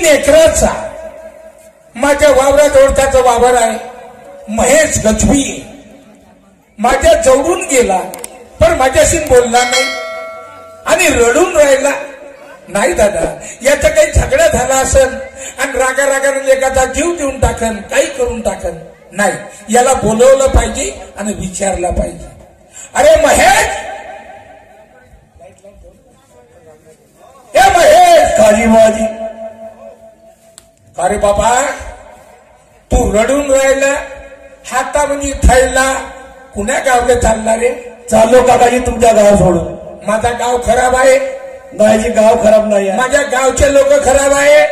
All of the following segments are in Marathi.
3 एकराचा माझ्या वावराजवळ त्याचं वावर आहे. महेश गजबी माझ्या जवळून गेला पण माझ्याशी बोलला नाही आणि रडून राहिला. नाही दादा, याचा काही झगडा झाला असेल आणि रागा रागाने लेकाचा जीव देऊन टाकन, काही करून टाकन. नाही, याला बोलवलं पाहिजे आणि विचारलं पाहिजे. अरे महेश, हे महेश. काजी बाजी. अरे बाबा, तू रडून राहिला, हातामध्ये थैला, कुण्या गावले चालला रे? चाललो काकाजी तुमच्या गाव सोडून. माझा गाव खराब आहे? नाही जी, गाव खराब नाही आहे. माझ्या गावचे लोक खराब आहे?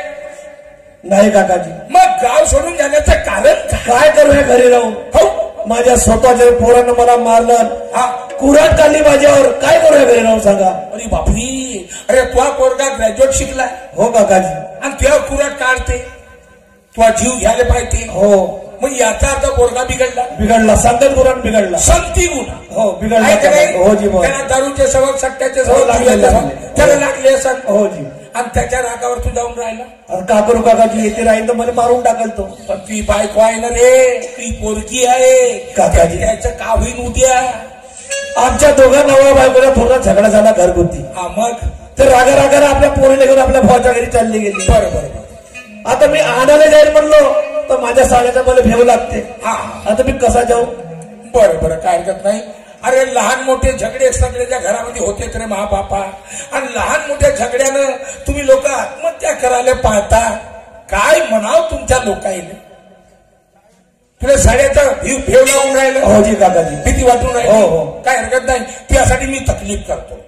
नाही काकाजी. मग गाव सोडून जाण्याचं कारण काय करूया घरी राहून? हो, माझ्या स्वतःच्या पोरानं मला मारलं, कुऱ्हाड काढली माझ्यावर. काय करूया घरी राहून सांगा? अरे बापरी, अरे तुझा पोरगा ग्रॅज्युएट शिकलाय? हो काकाजी. आणि तुझ्या कुऱ्हाड काढते, तुझा जीव घ्यायला पाहिजे. हो. मग याचा अर्थ पोरगा बिघडला? बिघडला, संगत कुऱ्हाड बिघडला. संती गुन्हा. हो बिघडला. हो जी. त्याला दारूचे सबक, सट्ट्याचे सबक त्याला लागले असत. हो जी. आणि त्याच्या रागावर तू जाऊन राहिला. का करू काकाजी, येते राहील तर मला मारून टाकल तो. पण ती बायको आहे ना रे, ती पोरगी आहे काकाजी. त्याचं का होईन उद्या? आमच्या दोघा नवरा बायकोला थोडा झगडा झाला घरगुती. हा, मग तर रागा रागाला आपल्या पोरीला घेऊन आपल्या भावाच्या घरी चालली गेली. बरोबर. आता मी आणायला जाईल म्हणलो तर माझ्या साड्याचा मला भेव लागते. हा, आता मी कसा जाऊ? बरोबर, काय हरकत नाही. अरे लहान मोठे झगडे सगळ्याच्या घरामध्ये होतेच रे महाबापा. आणि लहान मोठ्या झगड्यानं तुम्ही लोक आत्महत्या करायला पाहता. काय म्हणाव तुमच्या लोकांनी? तुला साड्याचा भेव लावून राहिलं? हो जी काकाजी. भीती वाटून राहिली? हो हो. काय हरकत नाही, त्यासाठी मी तकलीफ करतो.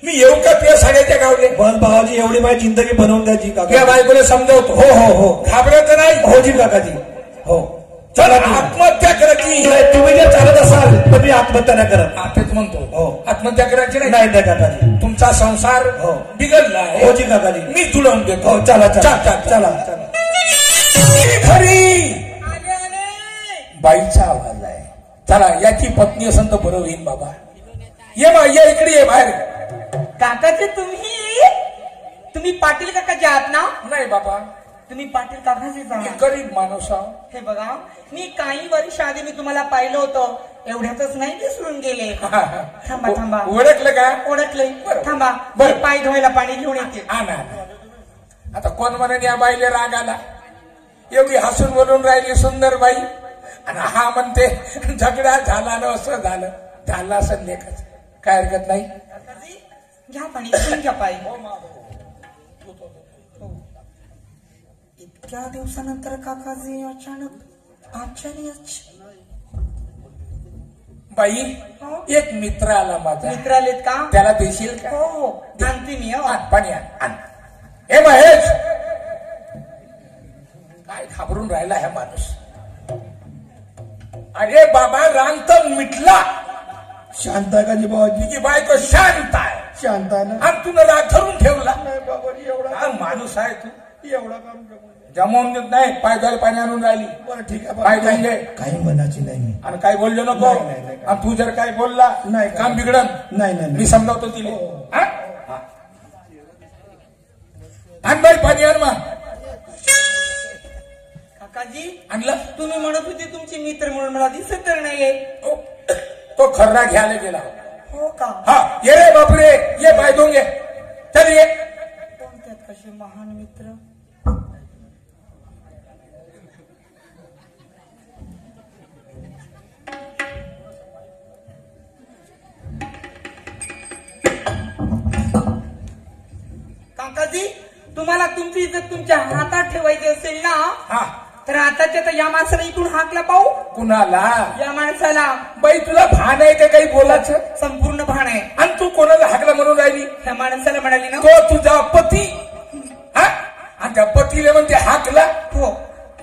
मी येऊ का तुझ्या साड्याच्या गावले? बस भावाजी, एवढी माझी जिंदगी बनवून द्यायची काका. तुझ्या बायकोला समजवतो. हो हो हो. घाबरत नाही? हो जी काकाजी. हो. चला, आत्महत्या करायची. तुम्ही जर चालत असाल तर मी आत्महत्या नाही करत. तेच म्हणतो. हो. आत्महत्या करायची नाही? नाही काकाजी. तुमचा संसार हो बिघडला आहे. हो जी काकाजी. मी जुळवून देतो. हो चला चला चला. खरी बाईचा आवाज आहे. चला, याची पत्नी असेल तर बरं होईल बाबा. ये बा, ये इकडे ये बाहेर. काकाचे तुम्ही पाटील काकाचे आहात ना? नाही बाबा, तुम्ही पाटील काकाचे मी गरीब माणूस आहो. हे बघा, मी काही वर्ष आधी मी तुम्हाला पाहिलं होतं, एवढ्यातच नाही विसरून गेले. थांबा थांबा. ओळखलं का? ओळखले. थांबा, बरं. पाय धुवायला पाणी घेऊन येते. ना आता कोण म्हणून या बाईले राग आला? एवढी हसून बोलून राहिली सुंदर बाई, आणि हा म्हणते झगडा झाला ना, असं झालं असं लेखाच. काय हरकत नाही. घ्या पाणी, घेऊन घ्या पाय. इतक्या दिवसानंतर काकाजी अचानक आश्चर्य. बाई, एक मित्र आला माझा. मित्र आलेत का? त्याला देशील का? हो हो, आणते मी. पाणी आण. हे महेश, काय घाबरून राहिला हा माणूस? अरे बाबा, रांग तर मिटला. शांत आहे का जी बाबाजी? तुझी बायको शांत आहे. शांत आहे ना? आणि तुला राग धरून ठेवला. नाही बाबा, एवढा हा माणूस आहे तू. एवढा काम जमवून देत नाही. पाय धुवायला पाणी आणून राहिली. बरं ठीक आहे. काय धुवून काही म्हणायची नाही मी. आणि काय बोललो नको. आणि तू जर काय बोलला नाही, काम बिघडन. नाही नाही मी समजावतो तिला. आण बाई, पाणी आण. मग काकाजी आणलं? तुम्ही म्हणत होते तुमचे मित्र म्हणून मला दिसत तर नाहीये. तो खर्रा घ्यायला गेला. हो का? हा, ये रे बापरे, ये पाय धुवून घे. चल ये. कोणत्यात कसे महान मित्र. काकाजी, तुम्हाला तुमची इज्जत तुमच्या हातात ठेवायची असेल ना, हा, तर आताच्या तर या माणसाला इथून हाकला पाहू. कुणाला? या माणसाला. बाई, तुला भान आहे का काही बोलायचं? संपूर्ण भान आहे. आणि तू कोणाला हाकला म्हणून राहिली? त्या माणसाला म्हणाली ना, तो तुझा पती. हा, आणि त्या पतीला म्हणते हाकला. हो.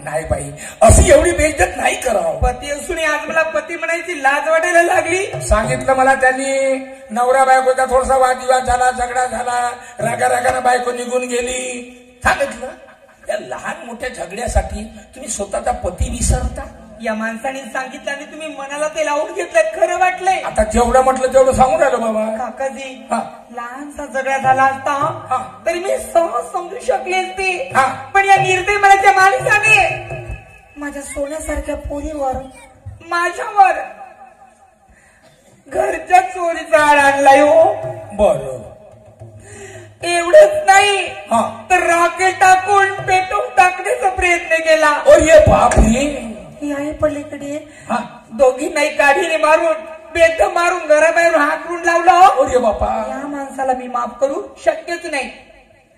नाही बाई, अशी एवढी बेइज्जत नाही करावं. पती असून आज मला पती म्हणायची लाज वाटायला लागली. सांगितलं मला त्यांनी. नवरा बायकोचा थोडासा वादविवाद झाला, झगडा झाला, रागारागानं बायको निघून गेली. सांगितलं. या लहान मोठ्या झगड्यासाठी तुम्ही स्वतःचा पती विसरता? या माणसाने सांगितलं आणि तुम्ही मनाला ते लावून घेतलं. खरं वाटलंय. आता जेवढं म्हटलं तेवढं सांगून राहिलो बाबा. काकाजी, लहानसा झगडा झाला असता तरी मी सहज समजू शकले असते. पण माझ्या सोन्यासारख्या पोरीवर, माझ्यावर घरच्या चोरीचा आळ आणलाय हो. बर एवढंच नाही तर रॉकेट टाकून पेटून टाकण्याचा प्रयत्न केला. ये बापरे. आहे पलीकडे दोघी नाही काढीने मारून बेद मारून घराबाहेरून हाकलून लावला. अरे बापा, या माणसाला मी माफ करू शक्यच नाही.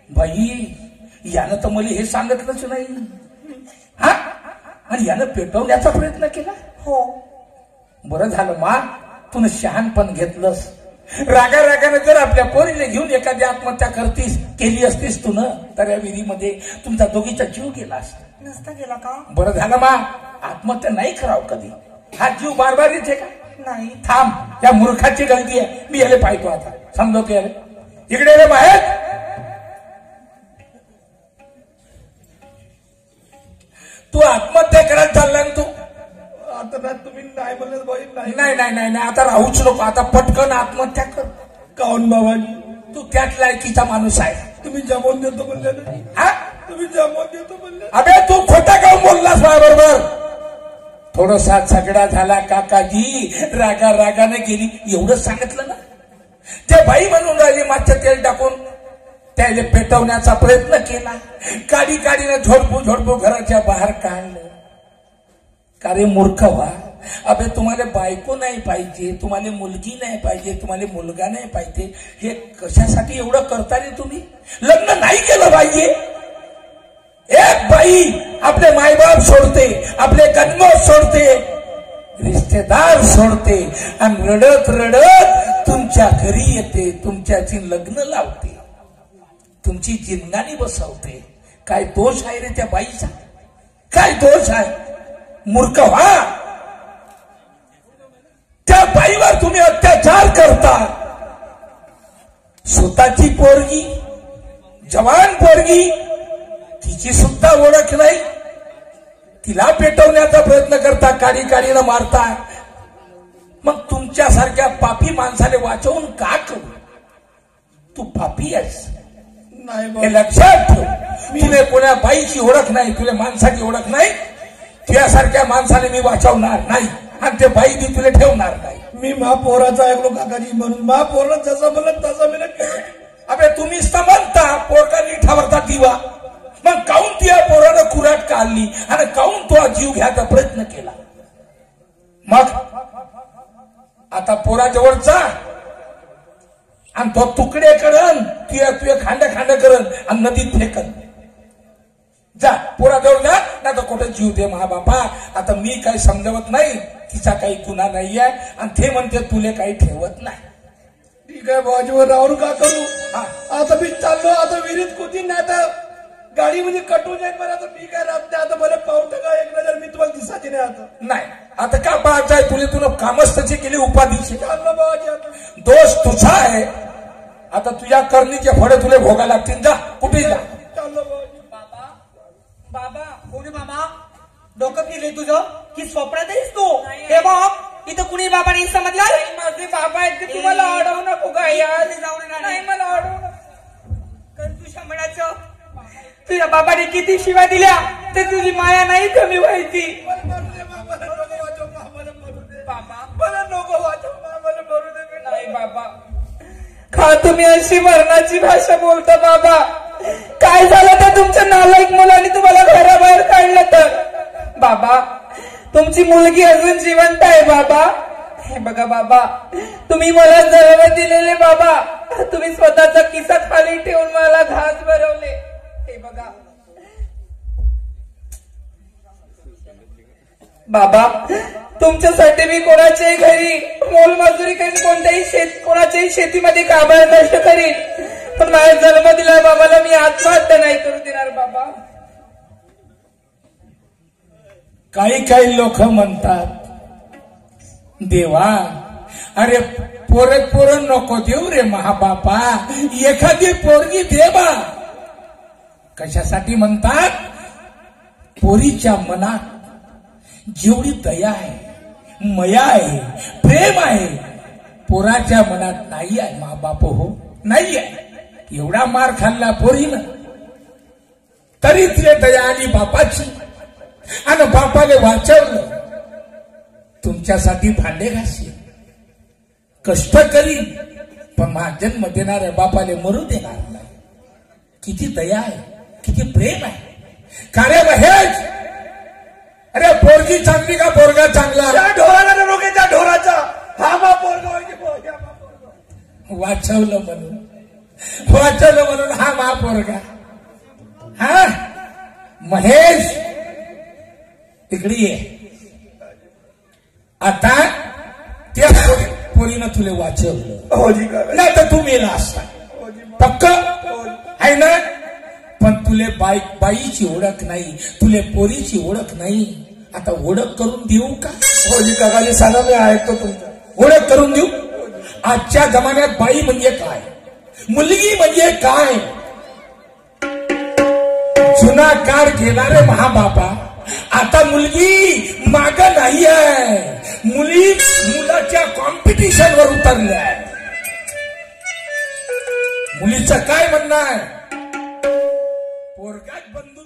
बाई यानं तर मला हे सांगितलंच नाही. हा, आणि यानं पेटवण्याचा प्रयत्न केला. हो, बरं झालं मा तुन शहाणपण घेतलंस. रागा रागाने जर आपल्या पोरीने घेऊन एखादी आत्महत्या केली असतीस तू न, तर या विहिरीमध्ये तुमचा दोघीचा जीव गेला असता. नसता गेला का? बरं झालं मा आत्महत्या नाही करावं कधी. हा जीव बारबारीच आहे का? नाही. थांब, या मूर्खाची गलती आहे. मी याला पाहतो आता. समजवतो याला. इकडे रे बाहेर. तू आत्महत्या करायला चालला ना तू. आता ना तुम्ही नाही म्हणत बाई. नाही नाही नाही नाही, आता राहूच नको. आता पटकन आत्महत्या कर. काऊन बाबाजी? तू त्याच लायकीचा माणूस आहे. तुम्ही जमवून देतो म्हणले ना. हा, तुम्ही जमवून देतो म्हणले. अबे तू खोटा काऊन बोललास बरोबर. थोडासा झगडा झाला काकाजी, रागा रागाने गेली एवढंच सांगितलं ना. ते बाई म्हणून राहिली, मागच्या तेल टाकून त्याला पेटवण्याचा प्रयत्न केला. काडीने झोडपू घराच्या बाहेर काढलं. का रे मूर्ख व्हा. अबे तुम्हाला बायको नाही पाहिजे, तुम्हाला मुलगी नाही पाहिजे, तुम्हाला मुलगा नाही पाहिजे, हे कशासाठी एवढं करता रे तुम्ही? लग्न नाही केलं पाहिजे. एक बाई आपले मायबाप सोडते, आपले जन्म सोडते, रिश्तेदार सोडते आणि रडत रडत तुमच्या घरी येते, तुमच्याची लग्न लावते, तुमची जिंदगानी बसवते. काय दोष आहे रे त्या बाईचा? काय दोष आहे? मूर्ख व्हा. त्या बाईवर तुम्ही अत्याचार करता. स्वतःची पोरगी, जवान पोरगी, तिची सुद्धा ओळख नाही, तिला पेटवण्याचा प्रयत्न करता, काडीनं मारता. मग तुमच्यासारख्या पापी माणसाने वाचवून का करू? तू पापी आहेस हे लक्षात ठेव. तुला कोणा बाईची ओळख नाही, तुला माणसाची ओळख नाही. तुझ्यासारख्या माणसाने मी वाचवणार नाही आणि ते बाई बी तुला ठेवणार नाही. मी महापौराचा ऐकलो काकाजी म्हणून महापौरला जसं म्हणत तसं मी अबे तुम्हीच तर म्हणता पोरकानी ठावरता दिवा. मग काऊन त्या पोरानं खुराट काढली आणि काऊन तो जीव घ्यायचा प्रयत्न केला? मग आता पोराजवळ जा आणि तो तुकडे करण, तुझे खांड करण आणि नदीत फेकन. जा पोराजवळ जा, नाही तर कुठे जीव दे महाबापा. आता मी काही समजवत नाही, तिचा काही गुन्हा नाही आहे आणि ते म्हणते तुले काही ठेवत नाही. ठीक आहे बाजूवर राहून का करू. आता मी चाललो, आता विहिरीत कुठे नाही, आता गाडीमध्ये कटून जाईल मला. तर मी काय राहत नाही. आता मला पावतं का एक नजर मी तुम्हाला दिसायची नाही. आता नाही, आता का पाहायचं तुला कामच तशी केली उपाधीची. चाललो बाबाजी. आता दोष तुझा आहे. आता तुझ्या करणीचे फळे तुला भोगा लागतील. जा कुठे जा. चाललो बाबाजी. बाबा कोणी मामा डोकं फिरले तुझं की स्वप्नात आहेस तू? हे बघ इथं कुणी बाबा नाही समजला. माझे बाबा आहेत की तुम्हाला अडवू नको का? नाही मला अडवू नको. तुझ्या मनाचं तुझ्या बाबाने किती शिव्या दिल्या तर तुझी माया नाही कमी व्हायची. बाबा मला नको वाचव, मला मरू दे. नाही बाबा, का तुम्ही अशी मरणाची भाषा बोलता बाबा? काय झालं तर तुमच्या नालायक मुलांनी तुम्हाला घराबाहेर काढलं तर? बाबा तुमची मुलगी अजून जिवंत आहे बाबा. हे बघा बाबा, तुम्ही मला जन्म दिलेले बाबा, तुम्ही स्वतःचा किस्सा खाली ठेवून मला घास भरवले. हे बघा बाबा, तुमच्यासाठी मी कोणाच्याही घरी मोलमजुरी करीन, कोणाच्याही शेतीमध्ये काबार नष्ट करीन, पण माझा जन्म दिला बाबाला मी आत्महत्या नाही करू देणार बाबा. काही लोक म्हणतात देवा, अरे पोरं नको देऊ रे महाबापा, एखादी पोरगी देवा. कशासाठी म्हणतात? पोरीच्या मनात जेवढी दया आहे, मया आहे, प्रेम आहे, पोराच्या मनात नाही आहे महाबाप. हो नाही आहे. एवढा मार खाल्ला पोरीनं तरी तिला दया आली बापाची. आणि बापाने वाचवलं. तुमच्यासाठी भांडे घासीन, कष्ट करीन, पण माझा जन्म देणाऱ्या बापाले मरू देणार नाही. किती दया आहे, किती प्रेम आहे. कार्य महेश, अरे पोरगी चांगली का पोरगा चांगला? त्या ढोराला रोगे, त्या ढोराचा हा मा पोरगा वाचवलं म्हणून, वाचवलं म्हणून हा मा पोरगा. हा महेश तिकडे ये. आता त्या पोरीनं तुले वाचवलं. होजी काका, नाही तर तू मेला असता पक्क आहे ना. पण तुले बाईची ओळख नाही, तुले पोरीची ओळख नाही. आता ओळख करून देऊ का? होजी काकाने सांगा, मी ऐकतो तुमचं. ओळख करून देऊ. आजच्या जमान्यात बाई म्हणजे काय, मुलगी म्हणजे काय. जुना काळ गेणारे महाबापा, आता मुलगी माग नाही आहे. मुली मुलाच्या कॉम्पिटिशनवर उतरल्या. मुलीचं काय म्हणणं आहे? पोरगाच बंधू